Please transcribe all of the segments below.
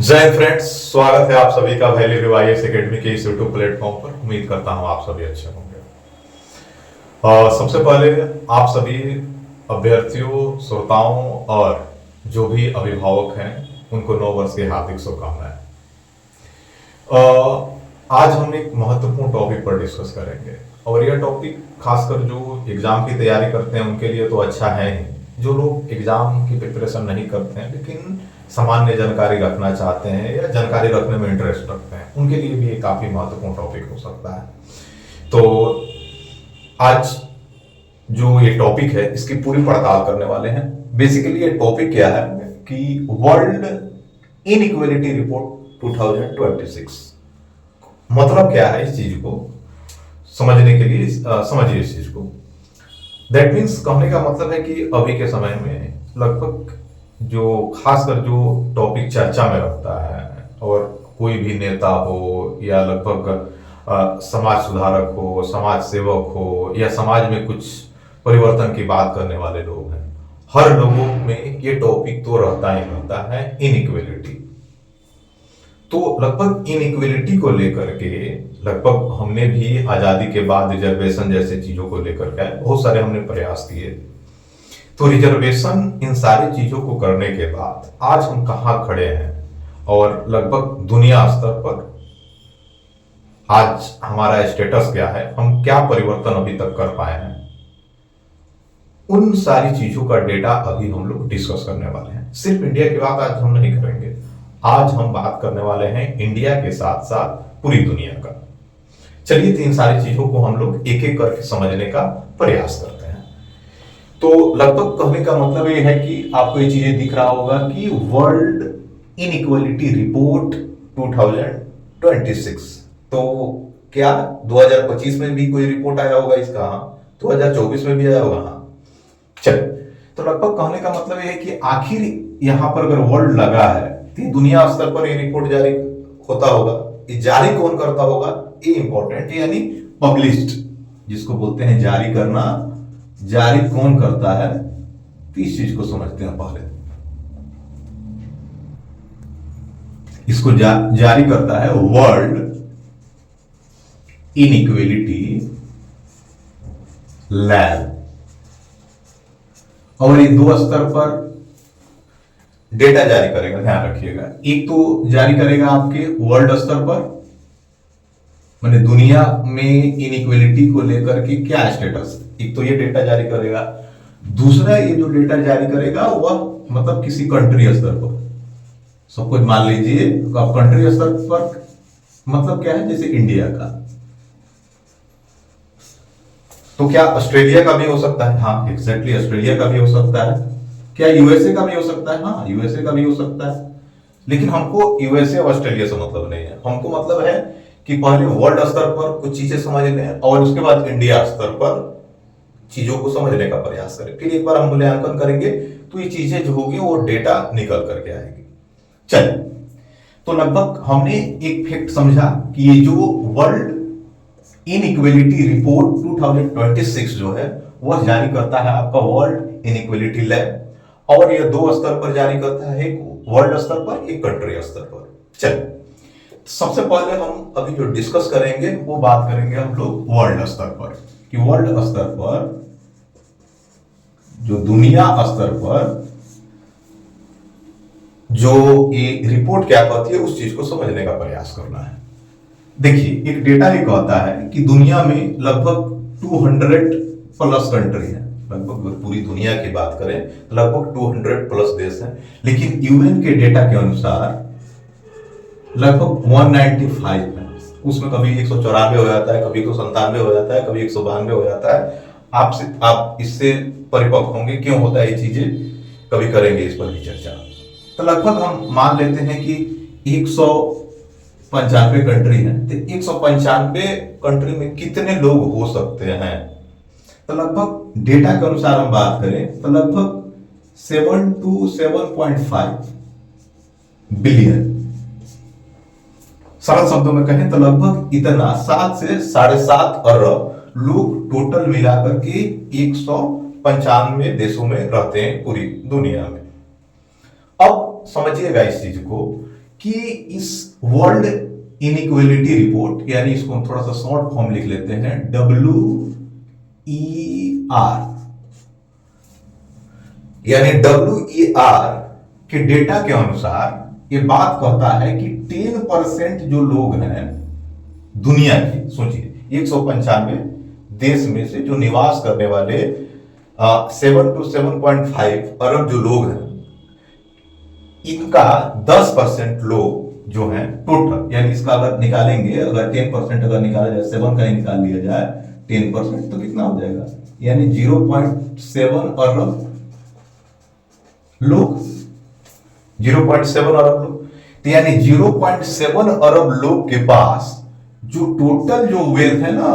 जय फ्रेंड्स, स्वागत है आप सभी का वैल्यू रिवाइस एकेडमी के इस यूट्यूब प्लेटफॉर्म पर। उम्मीद करता हूं आप सभी अच्छे होंगे। सबसे पहले आप सभी अभ्यर्थियों, श्रोताओं और जो भी अभिभावक हैं उनको 9 वर्ष की हार्दिक शुभकामनाएं। आज हम एक महत्वपूर्ण टॉपिक पर डिस्कस करेंगे और यह टॉपिक खासकर जो एग्जाम की तैयारी करते हैं उनके लिए तो अच्छा है ही। जो लोग एग्जाम की प्रिपरेशन नहीं करते हैं लेकिन सामान्य जानकारी रखना चाहते हैं या जानकारी रखने में इंटरेस्ट रखते हैं उनके लिए भी ये काफी महत्वपूर्ण टॉपिक हो सकता है। तो आज जो ये टॉपिक है इसकी पूरी पड़ताल करने वाले हैं। बेसिकली ये टॉपिक क्या है कि वर्ल्ड इनइक्वालिटी रिपोर्ट 2026 मतलब क्या है। इस चीज को समझने के लिए समझिए इस चीज को। दैट मीन्स कहने का मतलब है कि अभी के समय में लगभग जो खासकर जो टॉपिक चर्चा में रखता है और कोई भी नेता हो या लगभग समाज सुधारक हो, समाज सेवक हो या समाज में कुछ परिवर्तन की बात करने वाले लोग हैं, हर लोगों में ये टॉपिक तो रहता ही रहता है, इनइक्वालिटी। तो लगभग इनइक्वालिटी को लेकर के लगभग हमने भी आजादी के बाद रिजर्वेशन जैसे चीजों को लेकर के बहुत सारे हमने प्रयास किए। तो रिजर्वेशन इन सारी चीजों को करने के बाद आज हम कहां खड़े हैं और लगभग दुनिया स्तर पर आज हमारा स्टेटस क्या है, हम क्या परिवर्तन अभी तक कर पाए हैं, उन सारी चीजों का डेटा अभी हम लोग डिस्कस करने वाले हैं। सिर्फ इंडिया की बात आज हम नहीं करेंगे, आज हम बात करने वाले हैं इंडिया के साथ साथ पूरी दुनिया का। चलिए तो इन सारी चीजों को हम लोग एक एक करके समझने का प्रयास करते हैं। तो लगभग कहने का मतलब ये है कि आपको ये चीजें दिख रहा होगा कि वर्ल्ड इनइक्वालिटी रिपोर्ट 2026। तो क्या 2025 में भी कोई रिपोर्ट आया होगा इसका? हाँ। 2024 में भी आया होगा? हाँ। चल, तो लगभग कहने का मतलब ये है कि आखिर यहां पर अगर वर्ल्ड लगा है तो दुनिया स्तर पर ये रिपोर्ट जारी होता होगा। ये जारी कौन करता होगा, ये इंपॉर्टेंट, यानी पब्लिश्ड जिसको बोलते हैं जारी करना, जारी कौन करता है, तो इस चीज को समझते हैं पहले। इसको जारी करता है वर्ल्ड इनइक्वालिटी लैब, और ये दो स्तर पर डेटा जारी करेगा, ध्यान रखिएगा। एक तो जारी करेगा आपके वर्ल्ड स्तर पर, माने दुनिया में इनइक्वालिटी को लेकर के क्या स्टेटस, एक तो ये डेटा जारी करेगा। दूसरा ये जो डेटा जारी करेगा वह मतलब किसी कंट्री स्तर पर, सब कुछ मान लीजिए अब कंट्री स्तर पर मतलब क्या है, जैसे इंडिया का। तो क्या ऑस्ट्रेलिया का भी हो सकता है? हाँ एग्जैक्टली, ऑस्ट्रेलिया का भी हो सकता है। क्या यूएसए का भी हो सकता है? हाँ यूएसए का भी हो सकता है। लेकिन हमको यूएसए और ऑस्ट्रेलिया से मतलब नहीं है, हमको मतलब है कि पहले वर्ल्ड स्तर पर कुछ चीजें समझ लें और उसके बाद इंडिया स्तर पर चीजों को समझने का प्रयास करें। फिर एक बार हम मूल्यांकन करेंगे तो ये चीजें जो होगी वो डेटा निकल करके आएगी। चल, तो लगभग हमने एक फैक्ट समझा कि ये जो वर्ल्ड इनइक्वालिटी रिपोर्ट 2026 जो है वह जारी करता है आपका वर्ल्ड इनइक्वालिटी लैब, और यह दो स्तर पर जारी करता है, एक वर्ल्ड स्तर पर, एक कंट्री स्तर पर। चल, सबसे पहले हम अभी जो डिस्कस करेंगे वो बात करेंगे हम लोग वर्ल्ड स्तर पर, कि वर्ल्ड स्तर पर जो दुनिया स्तर पर जो ये रिपोर्ट क्या कहती है उस चीज को समझने का प्रयास करना है। देखिए, एक डेटा ये कहता है कि दुनिया में लगभग 200 प्लस कंट्री है। लगभग पूरी दुनिया की बात करें तो लगभग 200 प्लस देश हैं, लेकिन यूएन के डेटा के अनुसार लगभग 195 है। उसमें कभी 194 हो जाता है, कभी 197 हो जाता है, कभी 192 हो जाता है। आप इससे परिपक्व होंगे क्यों होता है ये चीजें, कभी करेंगे इस पर भी चर्चा। तो लगभग हम मान लेते हैं कि 195 कंट्री है, तो 195 कंट्री में कितने लोग हो सकते हैं? तो लगभग डेटा के अनुसार हम बात करें तो लगभग 7 to 7.5 बिलियन। सरल शब्दों में कहें तो लगभग इतना 7 से 7.5 अरब लोग टोटल मिलाकर के 195 देशों में रहते हैं पूरी दुनिया में। अब समझिएगा इस चीज को कि इस वर्ल्ड इनइक्वालिटी रिपोर्ट, यानी इसको हम थोड़ा सा शॉर्ट फॉर्म लिख लेते हैं, WER, यानी WER के डेटा के अनुसार ये बात कहता है कि 10% जो लोग हैं दुनिया के, सोचिए 195 देश में से जो निवास करने वाले 7 to 7.5 अरब जो लोग हैं, इनका 10% लोग जो हैं टोटल, यानी इसका अगर निकालेंगे, अगर 10% अगर निकाला जाए, 7 का ही निकाल लिया जाए 10%, तो कितना हो जाएगा, यानी 0.7 अरब लोग, 0.7 अरब लोग। तो यानी 0.7 अरब लोग के पास जो टोटल जो वेल्थ है ना,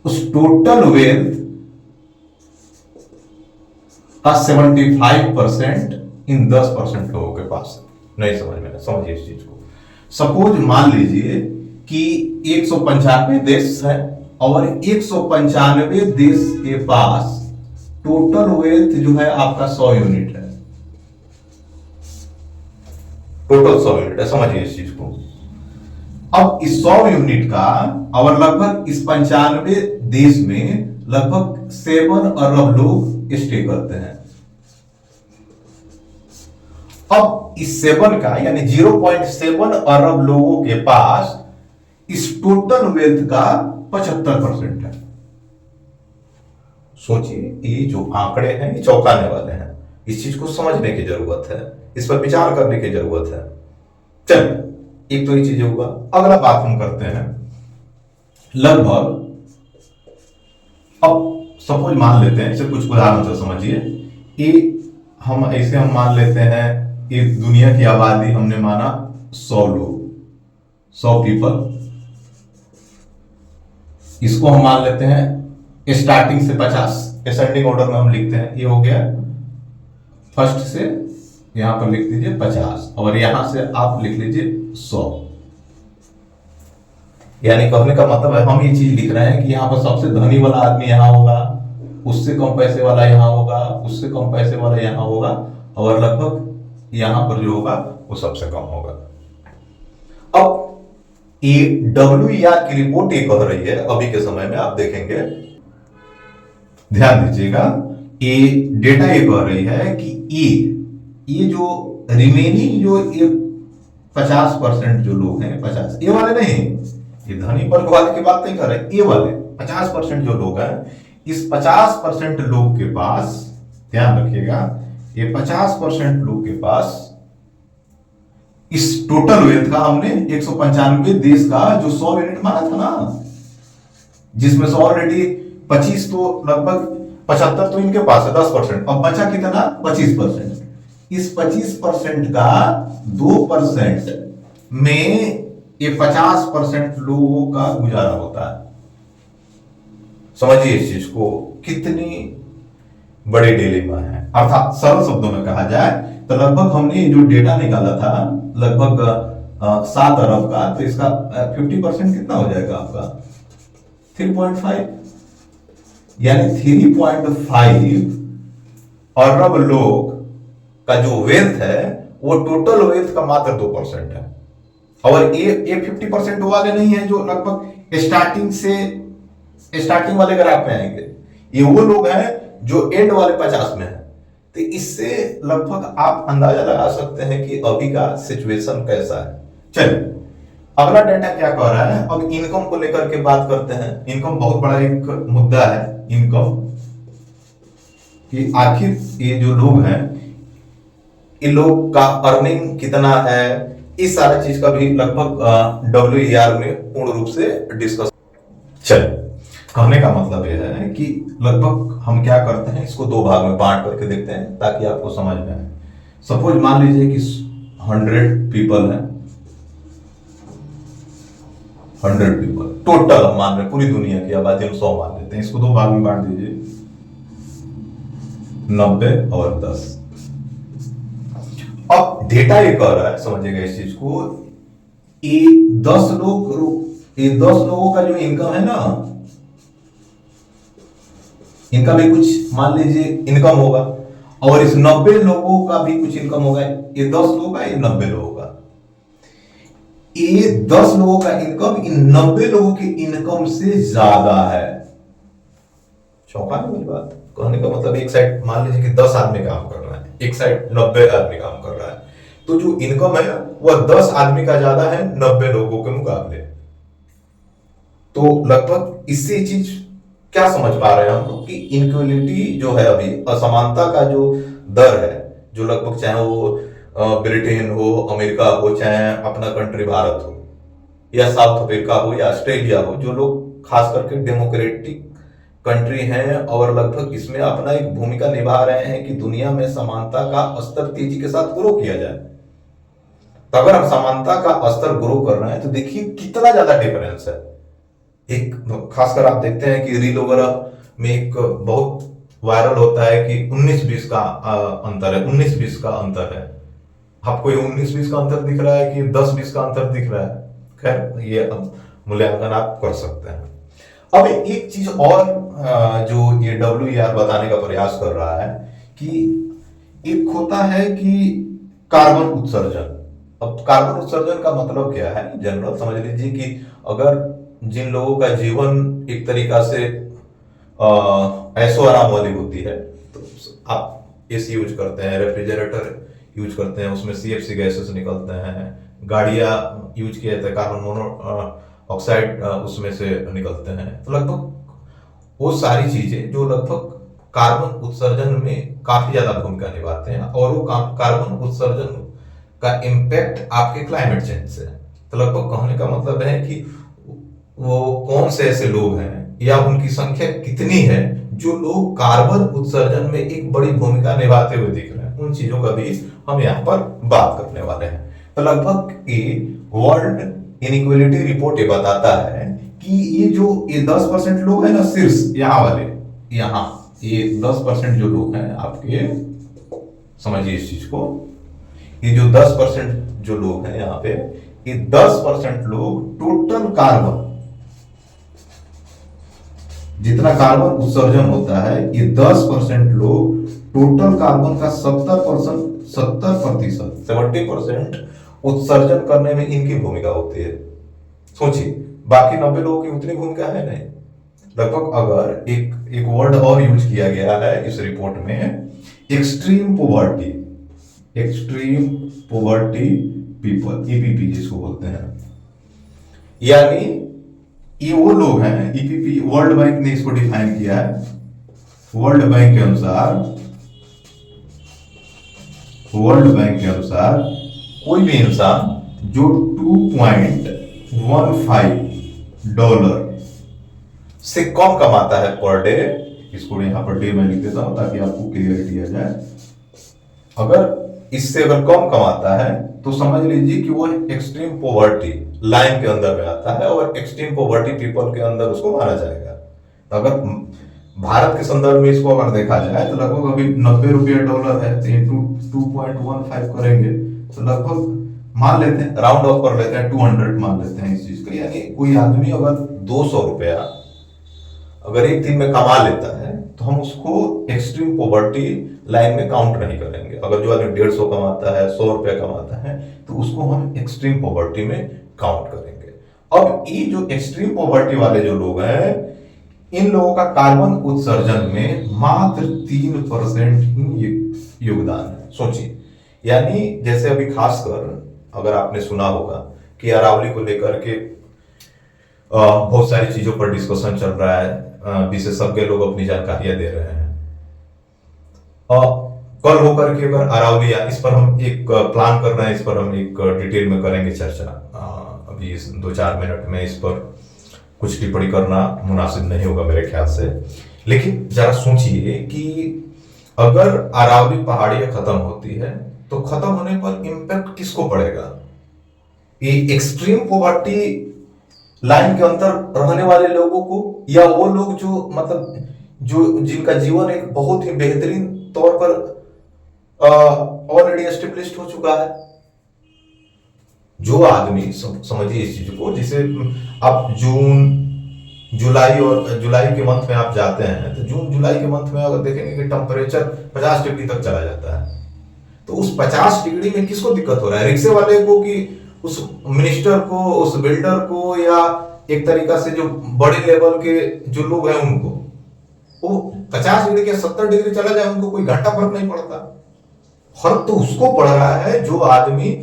उस टोटल वेल्थ का 75% इन 10% लोगों के पास है। नहीं समझ में, समझिए इस चीज को। सपोज मान लीजिए कि 195 देश है और 195 देश के पास टोटल वेल्थ जो है आपका 100 यूनिट है, टोटल 100 यूनिट है, समझिए इस चीज को। अब इस 100 यूनिट का और लगभग इस 95 देश में लगभग 7 अरब लोग स्टे करते हैं। अब इस 7 का यानी 0.7 अरब लोगों के पास इस टोटल वेल्थ का 75% है। सोचिए, ये जो आंकड़े हैं ये चौंकाने वाले हैं, इस चीज को समझने की जरूरत है, इस पर विचार करने की जरूरत है। चलिए, एक तो ये चीज होगा। अगला बात हम करते हैं, लगभग अब सपोज मान लेते हैं, इसे कुछ उदाहरण से समझिए। ये हम ऐसे हम मान लेते हैं, एक दुनिया की आबादी हमने माना 100 लोग, 100 पीपल। इसको हम मान लेते हैं स्टार्टिंग से 50, असेंडिंग ऑर्डर में हम लिखते हैं। ये हो गया फर्स्ट से, यहां पर लिख दीजिए 50 और यहां से आप लिख लीजिए 100। यानी कहने का मतलब है, हम ये चीज लिख रहे हैं कि यहां पर सबसे धनी वाला आदमी यहां होगा, उससे कम पैसे वाला यहां होगा, उससे कम पैसे वाला यहां होगा, और लगभग यहां पर जो होगा वो सबसे कम होगा। अब ये WER की रिपोर्ट ये कह रही है, अभी के समय में आप देखेंगे, ध्यान दीजिएगा, ये डेटा ये कह रही है कि ये जो रिमेनिंग जो ये 50% जो लोग हैं, 50 ये वाले नहीं, ये धनी वर्ग वाले की बात नहीं कर रहे, ये वाले 50% जो लोग हैं, इस 50% लोग के पास, ध्यान रखिएगा, ये 50% लोग के पास इस टोटल वेल्थ का, हमने 195 देश का जो 100 यूनिट माना था ना, जिसमें से ऑलरेडी 25 तो लगभग 75 तो इनके पास है, 10%, अब बचा कितना, 25%। इस 25% का 2% में ये 50% लोगों का गुजारा होता है। समझिए इस चीज को, कितनी बड़ी डिलेमा है। अर्थात सरल शब्दों में कहा जाए तो लगभग हमने जो डेटा निकाला था लगभग 7 अरब का, तो इसका 50% कितना हो जाएगा आपका 3.5, यानी 3.5 अरब लोग का जो वेल्थ है वो टोटल वेल्थ का मात्र 2% है। और ये 50% वाले नहीं है जो लगभग स्टार्टिंग वाले ग्राफ में आएंगे, ये वो लोग हैं जो एंड वाले 50 में है। तो इससे लगभग आप अंदाजा लगा सकते हैं कि अभी का सिचुएशन कैसा है। चलिए, अगला डेटा क्या कह रहा है, अब इनकम को लेकर के बात करते हैं। इनकम बहुत बड़ा एक मुद्दा है, इनकम कि आखिर ये जो लोग हैं, इन लोग का अर्निंग कितना है, इस सारा चीज का भी लगभग WER में पूर्ण रूप से डिस्कस। चलिए, कहने का मतलब यह है कि लगभग हम क्या करते हैं, इसको 2 भाग में बांट करके देखते हैं ताकि आपको समझ में आए। सपोज मान लीजिए कि 100 पीपल हैं, 100 पीपल टोटल हम मान रहे हैं, पूरी दुनिया की आबादी हम 100 मान लेते हैं। इसको 2 भाग में बांट दीजिए, 90 और 10। अब डेटा ये कह रहा है, समझिएगा इस चीज को, ये 10 लोगों का जो इनकम है ना, इनका भी कुछ मान लीजिए इनकम होगा। और इस 90 लोगों का भी कुछ इनकम होगा। ये 10 लोगों का, ये 90 लोगों का, ये 10 लोगों का इनकम इन 90 लोगों की इनकम से ज्यादा है। चौंकाने वाली बात। कहने का मतलब एक साइड मान लीजिए कि 10 आदमी काम कर रहा है, एक साइड 90 आदमी काम कर रहा है, तो जो इनकम है वह 10 आदमी का ज्यादा है 90 लोगों के मुकाबले। तो लगभग इससे चीज क्या समझ पा रहे हैं हम लोग कि इनक्वलिटी जो है, अभी असमानता का जो दर है, जो लगभग चाहे वो ब्रिटेन हो, अमेरिका हो, चाहे अपना कंट्री भारत हो, या साउथ अफ्रीका हो, या ऑस्ट्रेलिया हो, जो लोग खास करके डेमोक्रेटिक कंट्री हैं और लगभग इसमें अपना एक भूमिका निभा रहे हैं कि दुनिया में समानता का स्तर तेजी के साथ ग्रो किया जाए। तो अगर हम समानता का स्तर ग्रो कर रहे हैं तो देखिए कितना ज्यादा डिफरेंस है। एक खासकर आप देखते हैं कि रील वगैरह में एक बहुत वायरल होता है कि 19-20 का अंतर है, 19-20 का अंतर है। आपको ये 19-20 का अंतर दिख रहा है कि 10-20 का अंतर दिख रहा है? खैर, ये मूल्यांकन आप कर सकते हैं। अब एक चीज और जो ये WER बताने का प्रयास कर रहा है कि एक होता है कि कार्बन उत्सर्जन। अब कार्बन उत्सर्जन का मतलब क्या है, जनरल समझ लीजिए कि अगर जिन लोगों का जीवन एक तरीका से ऐशो आराम वाली होती है, तो आप एसी यूज करते हैं, रेफ्रिजरेटर यूज करते हैं, उसमें CFC गैसेस निकलते हैं, गाड़ियां यूज किए जाते हैं, कार्बन मोनोऑक्साइड उसमें से निकलते हैं। तो लगभग वो सारी चीजें जो लगभग कार्बन उत्सर्जन में काफी ज्यादा भूमिका निभाते हैं, और वो कार्बन उत्सर्जन का इम्पैक्ट आपके क्लाइमेट चेंज से। तो लगभग कहने का मतलब है कि वो कौन से ऐसे लोग हैं या उनकी संख्या कितनी है जो लोग कार्बन उत्सर्जन में एक बड़ी भूमिका निभाते हुए दिख रहे हैं, उन चीजों का भी हम यहाँ पर बात करने वाले हैं। तो लगभग ये वर्ल्ड इनइक्वालिटी रिपोर्ट ये बताता है कि ये 10% लोग हैं ना, शीर्ष यहाँ वाले, यहाँ ये 10% जो लोग हैं आपके, समझिए इस चीज को, ये जो 10% जो लोग हैं यहाँ पे, ये 10% लोग टोटल कार्बन, जितना कार्बन उत्सर्जन होता है, ये 10% लोग टोटल कार्बन का 70% उत्सर्जन करने में इनकी भूमिका होती है। सोचिए, बाकी 90 लोगों की उतनी भूमिका है नहीं। लगभग अगर एक वर्ड और यूज किया गया है इस रिपोर्ट में, extreme poverty, extreme poverty people, EPP जिसको बोलते हैं, यानी ये वो लोग हैं। EPP वर्ल्ड बैंक ने इसको डिफाइन किया है। वर्ल्ड बैंक के अनुसार, वर्ल्ड बैंक के अनुसार कोई भी इंसान जो $2.15 से कम कमाता है पर डे, इसको यहां पर डे में लिख देता हूं ताकि आपको क्लियरिटी आ जाए। अगर इससे अगर कम कमाता है तो समझ लीजिए कि वो एक्सट्रीम पोवर्टी लाइन के अंदर में आता है, और एक्सट्रीम पोवर्टी पीपल के अंदर उसको माना जाएगा। तो अगर भारत के संदर्भ में इसको अगर देखा जाए तो लगभग अभी $90 है, तो इंटू 2.15 करेंगे तो लगभग मान लेते हैं, राउंड ऑफ कर लेते हैं, 200 मान लेते हैं इस चीज को। यानी कोई आदमी अगर 200 रुपया अगर एक दिन में कमा लेता है तो हम उसको एक्सट्रीम पोवर्टी लाइन में काउंट नहीं करेंगे। अगर जो आदमी 150 कमाता है, 100 रुपया कमाता है, तो उसको हम एक्सट्रीम पोवर्टी में काउंट करेंगे। अब ये जो एक्सट्रीम पोवर्टी वाले जो लोग हैं, इन लोगों का कार्बन उत्सर्जन में मात्र 3% ही योगदान है। सोचिए, यानी जैसे अभी खासकर अगर आपने सुना होगा कि अरावली को लेकर के बहुत सारी चीजों पर डिस्कशन चल रहा है, विशेषज्ञ लोग अपनी जानकारियां दे रहे हैं। कल होकर के अगर अरावली, इस पर हम एक प्लान कर रहे हैं, इस पर हम एक डिटेल में करेंगे चर्चा। अभी इस 2-4 मिनट में इस पर कुछ टिप्पणी करना मुनासिब नहीं होगा मेरे ख्याल से। लेकिन जरा सोचिए कि अगर अरावली पहाड़ियां खत्म होती है तो खत्म होने पर इंपैक्ट किसको पड़ेगा? ये एक्सट्रीम पॉवर्टी लाइन के अंदर रहने वाले लोगों को, या वो लोग जो मतलब जो जिनका जीवन एक बहुत ही बेहतरीन तौर पर ऑलरेडी एस्टेब्लिश्ड हो चुका है। जो आदमी समझिए इस चीज को, जिसे आप जून जुलाई के मंथ में आप जाते हैं तो जून जुलाई के मंथ में अगर देखेंगे कि टेम्परेचर 50 डिग्री तक चला जाता है, तो उस 50 डिग्री में किसको दिक्कत हो रहा है? रिक्शे वाले को कि उस मिनिस्टर को, उस बिल्डर को, या एक तरीका से जो बड़े लेवल के जो लोग हैं उनको? वो 50 डिग्री या 70 डिग्री चला जाए उनको कोई घंटा फर्क नहीं पड़ता। फर्क तो उसको पड़ रहा है जो आदमी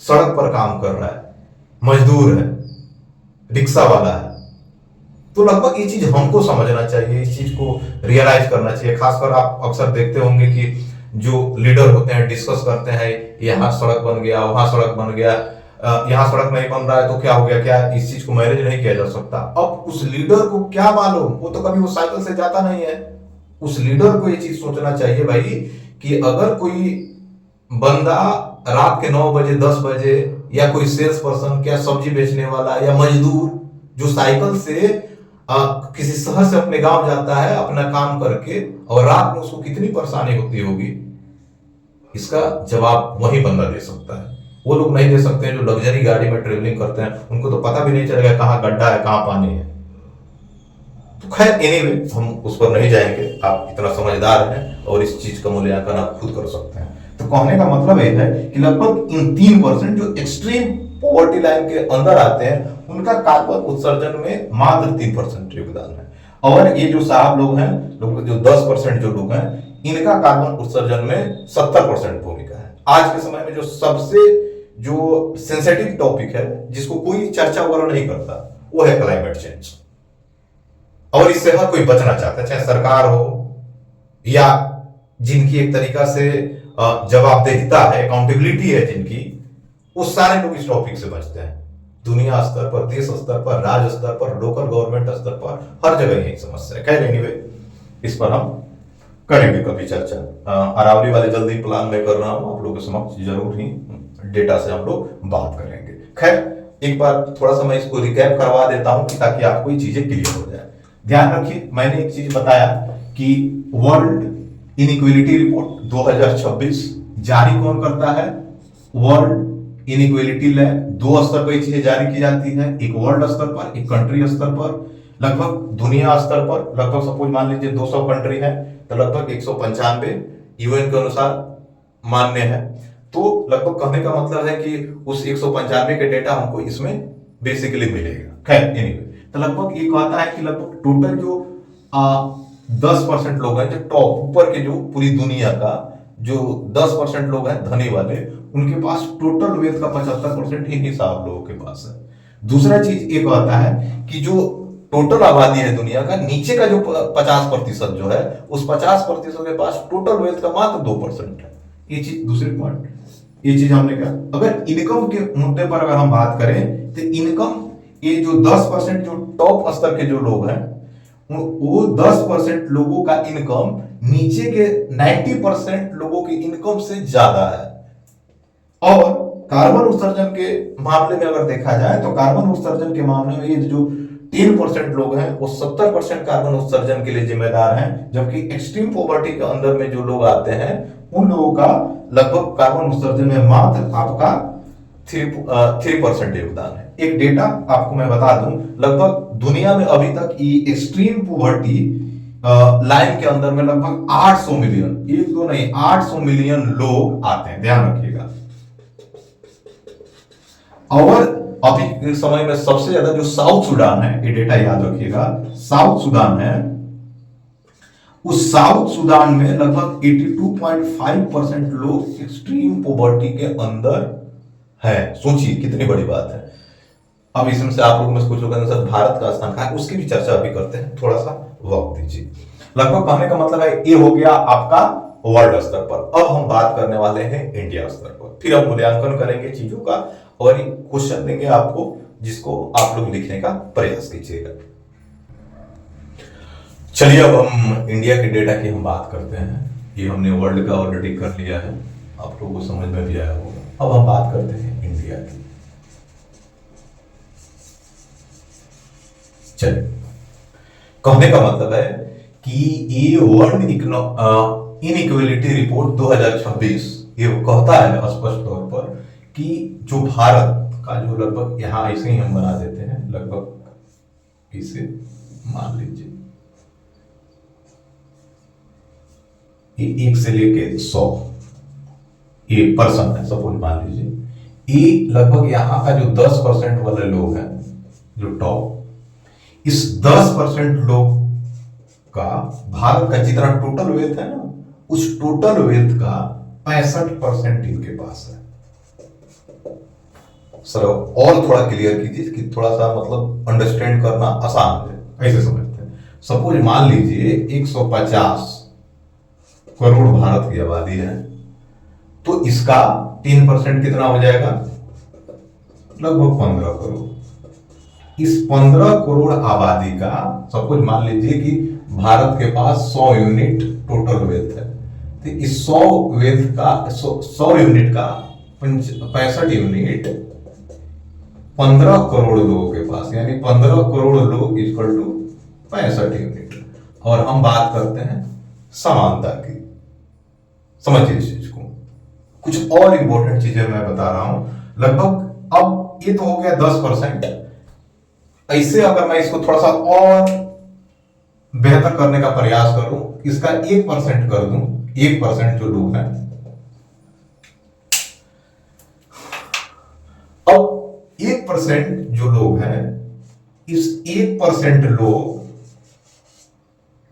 सड़क पर काम कर रहा है, मजदूर है, रिक्शा वाला है। तो लगभग ये चीज हमको समझना चाहिए, इस चीज को रियलाइज करना चाहिए। खासकर आप अक्सर देखते होंगे कि जो लीडर होते हैं डिस्कस करते हैं, यहाँ सड़क बन गया, वहां सड़क बन गया, यहाँ सड़क नहीं बन रहा है तो क्या हो गया, क्या इस चीज को मैनेज नहीं किया जा सकता? अब उस लीडर को क्या मालूम, वो तो कभी वो साइकिल से जाता नहीं है। उस लीडर को ये चीज सोचना चाहिए भाई कि अगर कोई बंदा रात के 9 बजे 10 बजे, या कोई सेल्स पर्सन, क्या सब्जी बेचने वाला या मजदूर जो साइकिल से किसी शहर से अपने गांव जाता है अपना काम करके, और रात में उसको कितनी परेशानी होती होगी, इसका जवाब वही बंदा दे सकता है। वो लोग नहीं दे सकते हैं जो लग्जरी गाड़ी में ट्रेवलिंग करते हैं, उनको तो पता भी नहीं चलेगा कहाँ गड्ढा है, कहाँ पानी है। तो खैर एनीवे हम उस पर नहीं जाएंगे, आप इतना समझदार हैं और इस चीज का मूल्यांकन आप खुद कर सकते हैं। तो कहने का मतलब यह है कि लगभग इन 3% जो एक्सट्रीम पॉवर्टी लाइन के अंदर आते हैं उनका कार्बन उत्सर्जन में मात्र 3% योगदान है। और ये जो साहब लोग हैं, लोग जो 10% जो लोग हैं, इनका कार्बन उत्सर्जन में 70% भूमिका है। आज के समय में जो सबसे जो सेंसिटिव टॉपिक है, जिसको कोई चर्चा वगैरह नहीं करता, वो है क्लाइमेट चेंज। और इससे हर कोई बचना चाहता है, चाहे सरकार हो या जिनकी एक तरीका से जवाबदेहिता है, अकाउंटेबिलिटी है जिनकी, वो सारे लोग इस टॉपिक से बचते हैं। दुनिया स्तर पर, देश स्तर पर, राज्य स्तर पर, लोकल गवर्नमेंट स्तर पर, हर जगह यही समस्या है। खैर एनीवे इस पर हम करेंगे कभी चर्चा। अरावली वाले जल्दी प्लान में कर रहा हूं, आप लोगों के समक्ष जरूर ही डेटा से हम लोग बात करेंगे। खैर एक बार थोड़ा सा मैं इसको रिकैप करवा देता हूं ताकि आपको ये चीजें क्लियर हो जाए। ध्यान रखिए, मैंने एक चीज बताया कि वर्ल्ड इनइक्वालिटी रिपोर्ट 2026 जारी कौन करता है? World inequality lab. 2 स्तर पर ये चीजें जारी की जाती है, एक वर्ल्ड स्तर पर, एक कंट्री स्तर पर। लगभग दुनिया स्तर पर लगभग सपोज मान लीजिए 200 कंट्री है, तो लगभग 195 यूएन के अनुसार मान्य है। तो लगभग कहने का मतलब है कि उस 195 के डेटा हमको इसमें बेसिकली मिलेगा। खैर एनीवे, तो लगभग ये कहता है कि लगभग टोटल जो 10% लोग हैं, जो टॉप ऊपर के, जो पूरी दुनिया का जो 10% लोग हैं धनी वाले, उनके पास टोटल वेल्थ का 75% ही हिसाब लोगों के पास है। दूसरा चीज ये कहता है कि जो टोटल आबादी है दुनिया का, नीचे का जो 50% जो है, उस 50% के पास टोटल वेल्थ का मात्र 2% है। ये चीज दूसरी पॉइंट, ये चीज हमने कहा। अगर इनकम के मुद्दे पर अगर हम बात करें तो इनकम, ये जो 10% जो टॉप स्तर के जो लोग हैं, वो 10% लोगों का इनकम नीचे के 90% लोगों की इनकम से ज्यादा है। और कार्बन उत्सर्जन के मामले में अगर देखा जाए तो कार्बन उत्सर्जन के मामले में ये जो 3% लोग हैं वो 70% कार्बन उत्सर्जन के लिए जिम्मेदार हैं, जबकि एक्सट्रीम पॉवर्टी के अंदर में जो लोग आते हैं उन लोगों का लगभग कार्बन उत्सर्जन में मात्र आपका 3% योगदान है। एक डेटा आपको मैं बता दूं, लगभग दुनिया में अभी तक ये एक्सट्रीम पॉवर्टी लाइन के अंदर में लगभग 800 मिलियन, एक दो नहीं 800 मिलियन लोग आते हैं, ध्यान रखिएगा। और अभी के समय में सबसे ज्यादा जो साउथ सूडान है, ये डेटा याद रखिएगा, साउथ सूडान है, उस साउथ सूडान में लगभग 82.5% लोग एक्सट्रीम पॉवर्टी के अंदर है। सोचिए कितनी बड़ी बात है। अब इसमें से आप लोगों में कुछ लोग सर भारत का स्थान कहां है, उसकी भी चर्चा अभी करते हैं, थोड़ा सा वक्त दीजिए। लगभग कहने का मतलब है ये हो गया आपका वर्ल्ड स्तर पर। अब हम बात करने वाले हैं इंडिया स्तर पर, फिर हम मूल्यांकन करेंगे चीजों का और क्वेश्चन देंगे आपको, जिसको आप लोग लिखने का प्रयास कीजिएगा। चलिए अब हम इंडिया के डेटा की हम बात करते हैं। ये हमने वर्ल्ड का ऑलरेडी कर लिया है, आप लोगों को समझ में भी आया होगा। अब हम बात करते हैं इंडिया की। चलिए, कहने का मतलब है कि ये वर्ल्ड इनइक्वालिटी रिपोर्ट 2026 ये कहता है स्पष्ट तौर पर कि जो भारत का जो लगभग यहां ऐसे ही हम बना देते हैं, लगभग इसे मान लीजिए ये 1 से लेके 100 ये पर्सन है, सपोज मान लीजिए। ये लगभग यहाँ का जो 10% वाले लोग हैं, जो टॉप, इस 10% लोग का भारत का जितना टोटल वेल्थ है ना, उस टोटल वेल्थ का 65% इनके पास है। सर और थोड़ा क्लियर कीजिए कि थोड़ा सा मतलब अंडरस्टैंड करना आसान है, ऐसे समझते हैं। सपोज मान लीजिए 150 करोड़ भारत की आबादी है, तो इसका 3% कितना हो जाएगा, लगभग 15 करोड़। इस 15 करोड़ आबादी का सपोज मान लीजिए कि भारत के पास 100 यूनिट टोटल वेल्थ है, तो इस 100 वेल्थ का 100 यूनिट का 65 यूनिट 15 करोड़ लोगों के पास, यानी 15 करोड़ लोग इक्वल टू 65 यूनिट। और हम बात करते हैं समानता की, समझिए इस चीज को। कुछ और इंपॉर्टेंट चीजें मैं बता रहा हूं, लगभग अब ये तो हो गया 10%। ऐसे अगर मैं इसको थोड़ा सा और बेहतर करने का प्रयास करूं, इसका 1% कर दूं, 1% जो लोग हैं, अब 1% जो लोग हैं, इस 1% लोग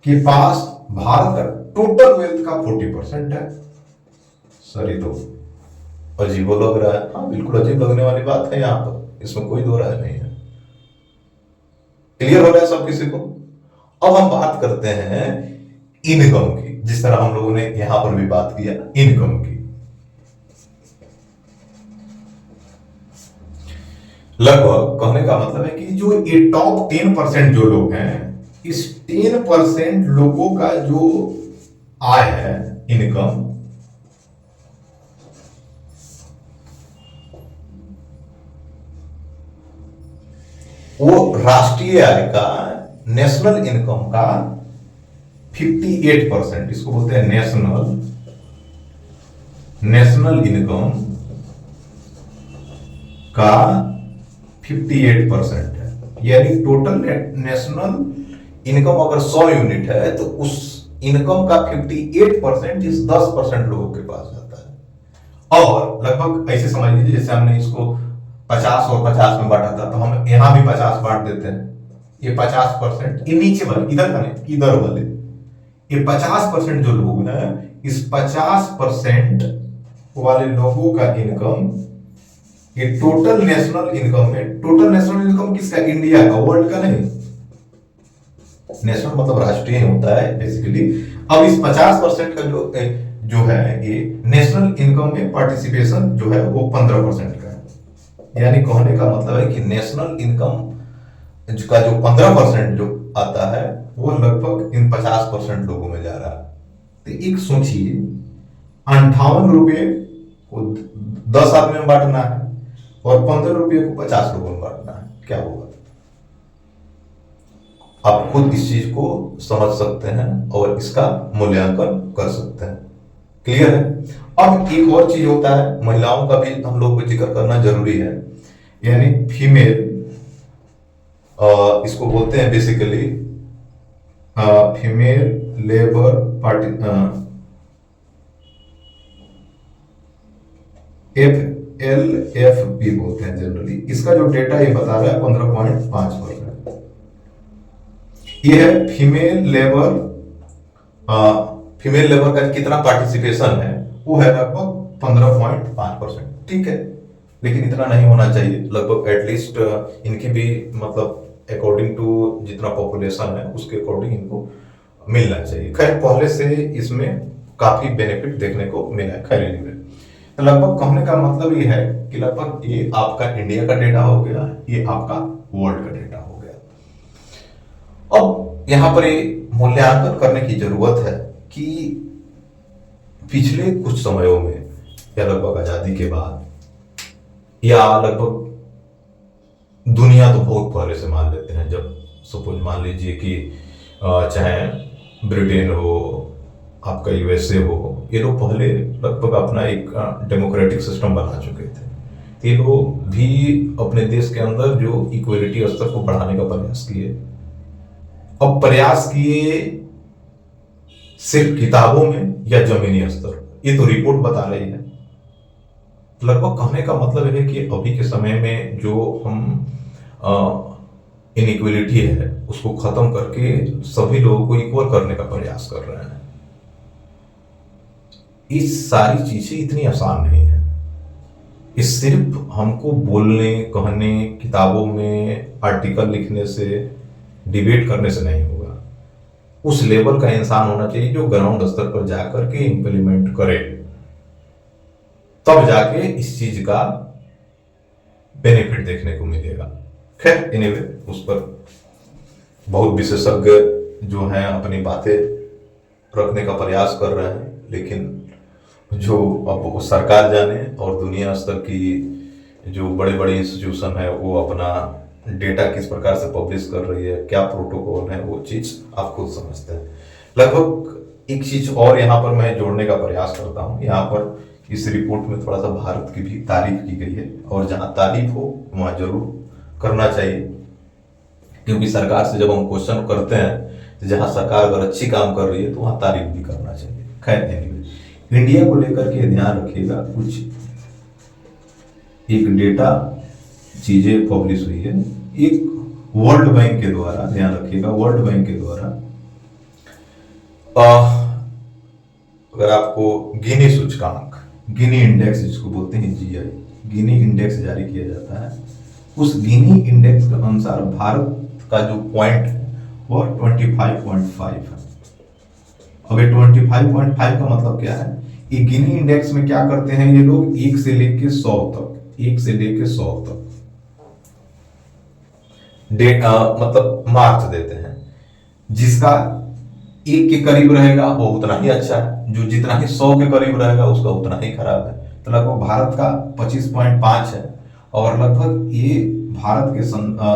के पास भारत का टोटल वेल्थ का 40% है। सर ये तो अजीब लग रहा है। हाँ बिल्कुल अजीब लगने वाली बात है यहां पर, इसमें कोई दो राय नहीं है। क्लियर हो रहा है सब किसी को? अब हम बात करते हैं इनकम की, जिस तरह हम लोगों ने यहां पर भी बात किया इनकम की। लगभग कहने का मतलब है कि जो ये टॉप 10% जो लोग हैं, इस 10% लोगों का जो आय है, इनकम, वो राष्ट्रीय आय का, नेशनल इनकम का 58%, इसको बोलते हैं नेशनल इनकम का 58% है। यानी टोटल नेशनल इनकम अगर 100 यूनिट है, तो उस इनकम का 58% इस 10% लोगों के पास जाता है। और लगभग ऐसे समझ लीजिए जैसे हमने इसको 50 और 50 में बांटा था, तो हम यहां भी 50 बांट देते हैं। ये 50%, ये नीचे वाले, इधर का नहीं, इधर वाले, ये 50% जो लोग हैं, इस 50% वाले लोगों का इनकम, ये टोटल नेशनल इनकम में, टोटल नेशनल इनकम किसका, इंडिया का, वर्ल्ड का नहीं। नेशनल मतलब राष्ट्रीय होता है बेसिकली। अब इस 50% का जो है, ये नेशनल इनकम में पार्टिसिपेशन जो है वो 15% का है। यानी कहने का मतलब है कि नेशनल इनकम का जो 15% जो आता है, वो लगभग इन 50% लोगों में जा रहा है। तो एक सोचिए, 58 रुपये को 10 आदमी में बांटना है और 15 रुपये को 50 लोगों में बांटना है, क्या होगा? आप खुद इस चीज को समझ सकते हैं और इसका मूल्यांकन कर सकते हैं। क्लियर है? अब एक और चीज होता है, महिलाओं का भी हम लोग को जिक्र करना जरूरी है, यानी फीमेल, इसको बोलते हैं basically female labour party, FLFP बोलते हैं जनरली। इसका जो डेटा ये बता रहा है 15.5%। ये है फीमेल लेबर का कितना पार्टिसिपेशन है, वो है लगभग 15.5%। ठीक है, लेकिन इतना नहीं होना चाहिए, लगभग एटलीस्ट इनकी भी मतलब अकॉर्डिंग टू जितना पॉपुलेशन है उसके अकॉर्डिंग इनको मिलना चाहिए। खैर पहले से इसमें काफी बेनिफिट देखने को मिला है। खैर एनीवे, तो लगभग कहने का मतलब ये है कि लगभग ये आपका इंडिया का डेटा हो गया, ये आपका वर्ल्ड का डेटा हो गया। अब यहां पर ये मूल्यांकन करने की जरूरत है कि पिछले कुछ समयों में, या लगभग आजादी के बाद, या लगभग दुनिया तो बहुत पहले से मान लेते हैं, जब सपोज मान लीजिए कि चाहे ब्रिटेन हो, आपका यूएसए हो, ये लोग पहले लगभग अपना एक डेमोक्रेटिक सिस्टम बना चुके थे। ये लोग भी अपने देश के अंदर जो इक्वलिटी स्तर को बढ़ाने का प्रयास किए, अब प्रयास किए सिर्फ किताबों में या जमीनी स्तर पर, ये तो रिपोर्ट बता रही है। लगभग कहने का मतलब है कि अभी के समय में जो हम इनइक्वलिटी है उसको खत्म करके सभी लोगों को इक्वल करने का प्रयास कर रहे हैं। ये सारी चीजें इतनी आसान नहीं है। ये सिर्फ हमको बोलने, कहने, किताबों में आर्टिकल लिखने से, डिबेट करने से नहीं होगा। उस लेवल का इंसान होना चाहिए जो ग्राउंड स्तर पर जाकर के इंप्लीमेंट करे, तब जाके इस चीज का बेनिफिट देखने को मिलेगा। खैर एनीवे, उस पर बहुत विशेषज्ञ जो हैं अपनी बातें रखने का प्रयास कर रहे हैं, लेकिन जो अब वो सरकार जाने और दुनिया स्तर की जो बड़े बड़े इंस्टीट्यूशन है वो अपना डेटा किस प्रकार से पब्लिश कर रही है, क्या प्रोटोकॉल है, वो चीज आप खुद समझते हैं। लगभग एक चीज और यहाँ पर मैं जोड़ने का प्रयास करता हूँ। यहाँ पर इस रिपोर्ट में थोड़ा सा भारत की भी तारीफ की गई है, और जहाँ तारीफ हो वहाँ जरूर करना चाहिए, क्योंकि सरकार से जब हम क्वेश्चन करते हैं तो जहाँ सरकार अगर अच्छी काम कर रही है तो वहाँ तारीफ भी करना चाहिए। खैर एनीवे, इंडिया को लेकर के ध्यान रखिएगा, कुछ एक डेटा चीजें पब्लिश हुई है एक वर्ल्ड बैंक के द्वारा। ध्यान रखिएगा, वर्ल्ड बैंक के द्वारा अगर आपको गिनी सूचकांक, गिनी इंडेक्स जिसको बोलते हैं जीआई, गिनी इंडेक्स जारी किया जाता है, उस गिनी इंडेक्स के अनुसार भारत का जो पॉइंट है वो 25.5 है। अब ये 25.5 का मतलब क्या है? ये गिनी इंडेक्स में क्या करते हैं ये लोग, 1 से लेके 100 तक, 1 से लेके 100 तक मतलब मार्क्स देते हैं। जिसका 1 के करीब रहेगा वो उतना ही अच्छा है, जो जितना ही 100 के करीब रहेगा उसका उतना ही खराब है। तो लगभग भारत का 25.5 है, और लगभग ये भारत के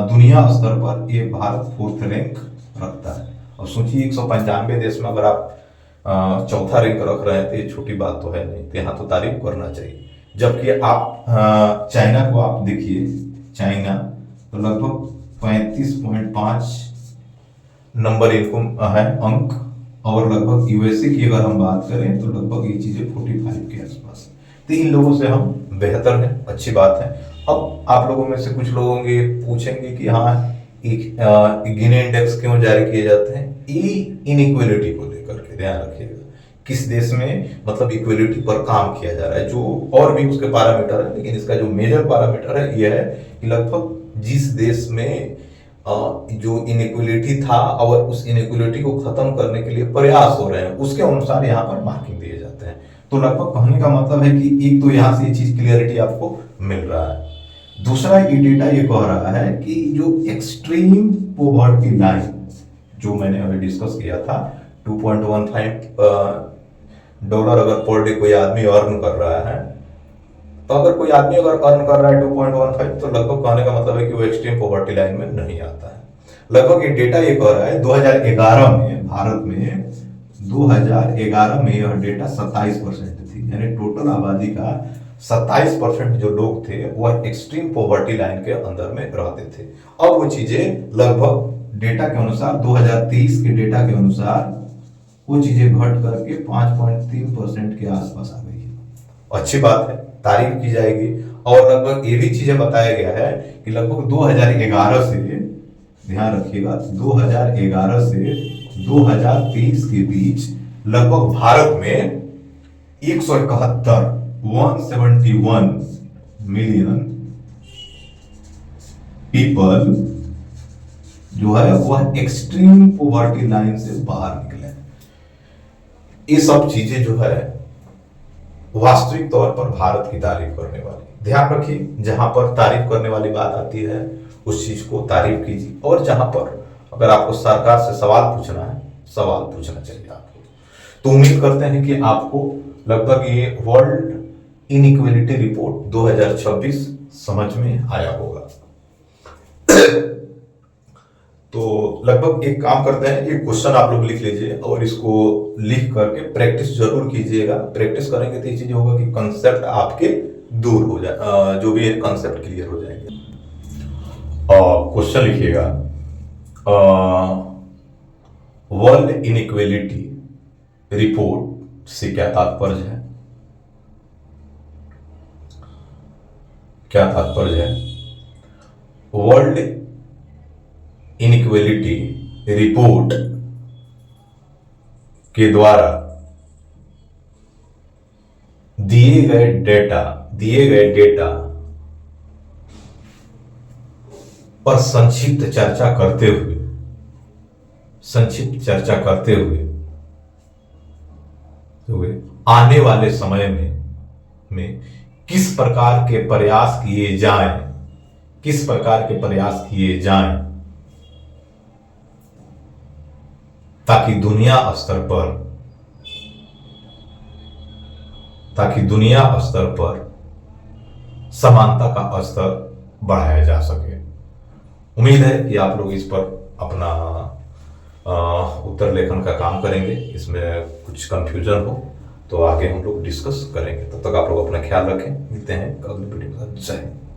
दुनिया स्तर पर ये भारत 4th रैंक रखता है। और सोचिए 195 देश में अगर आप चौथा रैंक रख रहे हैं तो ये छोटी बात तो है नहीं, तो यहाँ तो तारीफ करना चाहिए। जबकि आप चाइना को आप देखिए, चाइना तो लगभग 35.5 नंबर इनको है अंक, और लगभग यूएसए की अगर हम बात करें तो लगभग ये चीजें 45 के आसपास। तो इन लोगों से हम बेहतर हैं, अच्छी बात है। अब आप लोगों में से कुछ लोग होंगे पूछेंगे कि हाँ एक गिनी इंडेक्स क्यों जारी किए जाते हैं? ये इनइक्वलिटी को लेकर के ध्यान रखिएगा, किस देश में मतलब इक्वलिटी पर काम किया जा रहा है। जो और भी उसके पैरामीटर है, लेकिन इसका जो मेजर पैरामीटर है ये है कि लगभग जिस देश में जो इनइक्वलिटी था और उस इनइक्वलिटी को खत्म करने के लिए प्रयास हो रहे हैं, उसके अनुसार यहाँ पर मार्किंग दिए जाते हैं। तो लगभग कहने का मतलब है कि एक तो यहाँ से ये चीज क्लियरिटी आपको मिल रहा है। दूसरा ये डेटा ये कह रहा है कि जो एक्सट्रीम पोवर्टी लाइन जो मैंने अभी डिस्कस किया था, $2.15 अगर पर डे कोई आदमी अर्न कर रहा है, तो अगर कोई आदमी अगर अर्न कर रहा है 2.15, तो लगभग कहने का मतलब है कि वो एक्सट्रीम पॉवर्टी लाइन में नहीं आता है। लगभग ये डेटा ये कह रहा है 2011 में भारत में 2011 में यह डेटा 27% थी, यानी टोटल आबादी का 27% जो लोग थे वह एक्सट्रीम पॉवर्टी लाइन के अंदर में रहते थे। अब वो चीजें लगभग डेटा के अनुसार 2023 के डेटा के अनुसार वो चीजें घट करके 5.3% के आसपास आ गई है। अच्छी बात है, तारीफ की जाएगी। और लगभग ये भी चीजें बताया गया है कि लगभग 2011 से, ध्यान रखिएगा, 2011 से 2023 के बीच लगभग भारत में 171 मिलियन पीपल जो है वह एक्सट्रीम पॉवर्टी लाइन से बाहर निकले। ये सब चीजें जो है वास्तविक तौर पर भारत की तारीफ करने वाली। ध्यान रखिए, जहां पर तारीफ करने वाली बात आती है उस चीज को तारीफ कीजिए, और जहां पर अगर आपको सरकार से सवाल पूछना है, सवाल पूछना चाहिए आपको। तो उम्मीद करते हैं कि आपको लगभग ये वर्ल्ड इनइक्वलिटी रिपोर्ट 2026 समझ में आया होगा। तो लगभग एक काम करते हैं, ये क्वेश्चन आप लोग लिख लीजिए और इसको लिख करके प्रैक्टिस जरूर कीजिएगा। प्रैक्टिस करेंगे तो ये चीज होगा कि कंसेप्ट आपके दूर हो जाए, जो भी है कंसेप्ट क्लियर हो जाएंगे। क्वेश्चन लिखिएगा, वर्ल्ड इनइक्वेलिटी रिपोर्ट से क्या तात्पर्य है? क्या तात्पर्य है? वर्ल्ड इनइक्वेलिटी रिपोर्ट के द्वारा दिए गए डेटा पर संक्षिप्त चर्चा करते हुए आने वाले समय में किस प्रकार के प्रयास किए जाएं ताकि दुनिया स्तर पर समानता का स्तर बढ़ाया जा सके। उम्मीद है कि आप लोग इस पर अपना उत्तर लेखन का काम करेंगे। इसमें कुछ कंफ्यूजन हो तो आगे हम लोग डिस्कस करेंगे। तब तक आप लोग अपना ख्याल रखें। मिलते हैं अगली वीडियो में। जय हिंद।